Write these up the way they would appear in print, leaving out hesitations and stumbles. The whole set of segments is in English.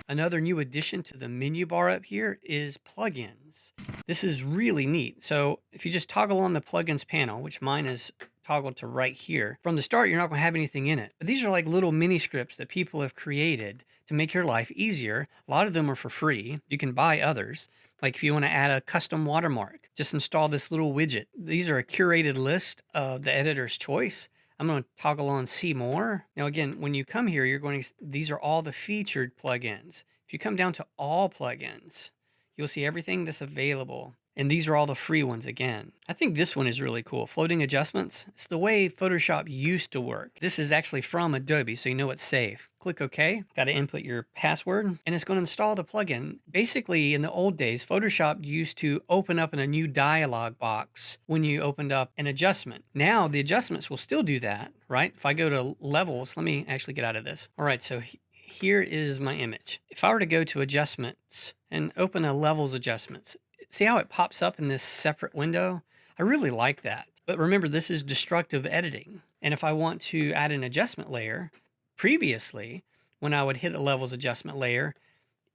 Another new addition to the menu bar up here is plugins. This is really neat. So if you just toggle on the plugins panel, which mine is toggled to right here, from the start, you're not going to have anything in it. But these are like little mini scripts that people have created to make your life easier. A lot of them are for free. You can buy others. Like if you want to add a custom watermark, just install this little widget. These are a curated list of the editor's choice. I'm going to toggle on see more. Now, again, when you come here, you're going to, these are all the featured plugins. If you come down to all plugins, you'll see everything that's available. And these are all the free ones again. I think this one is really cool. Floating adjustments. It's the way Photoshop used to work. This is actually from Adobe, so you know it's safe. Click OK. Got to input your password, and it's going to install the plugin. Basically, in the old days, Photoshop used to open up in a new dialog box when you opened up an adjustment. Now, the adjustments will still do that, right? If I go to levels, let me actually get out of this. All right, so here is my image. If I were to go to adjustments and open a levels adjustments, see how it pops up in this separate window? I really like that. But remember, this is destructive editing. And if I want to add an adjustment layer, previously, when I would hit a levels adjustment layer,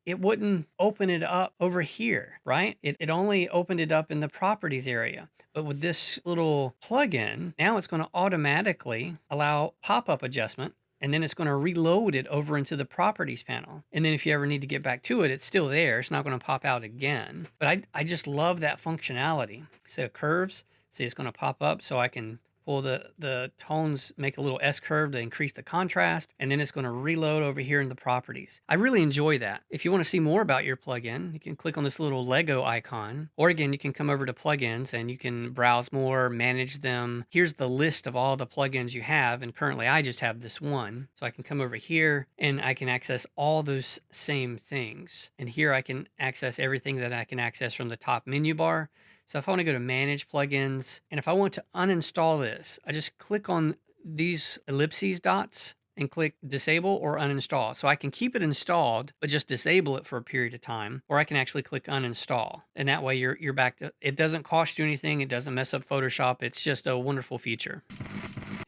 it wouldn't open it up over here, right? It only opened it up in the properties area. But with this little plugin, now it's going to automatically allow pop-up adjustment, and then it's going to reload it over into the properties panel. And then if you ever need to get back to it, it's still there. It's not going to pop out again. But I just love that functionality. So curves, see, it's going to pop up so I can pull the tones, make a little S curve to increase the contrast, and then it's going to reload over here in the properties. I really enjoy that. If you want to see more about your plugin, you can click on this little Lego icon, or again, you can come over to plugins and you can browse more, manage them. Here's the list of all the plugins you have, and currently I just have this one. So I can come over here and I can access all those same things. And here I can access everything that I can access from the top menu bar. So if I want to go to manage plugins, and if I want to uninstall this, I just click on these ellipses dots and click disable or uninstall. So I can keep it installed, but just disable it for a period of time, or I can actually click uninstall. And that way you're back to, it doesn't cost you anything. It doesn't mess up Photoshop. It's just a wonderful feature.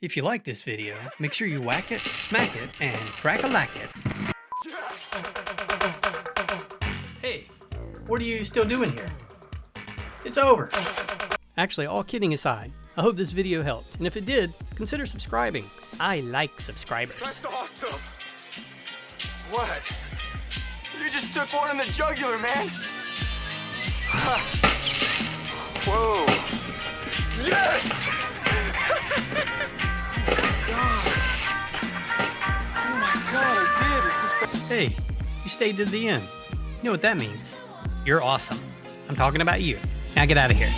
If you like this video, make sure you whack it, smack it, and crack-a-lack it. Yes! Hey, what are you still doing here? It's over. Actually, all kidding aside, I hope this video helped. And if it did, consider subscribing. I like subscribers. That's awesome. What? You just took one in the jugular, man. Whoa. Yes! Oh my God, I did. This is... Hey, you stayed to the end. You know what that means? You're awesome. I'm talking about you. Now get out of here.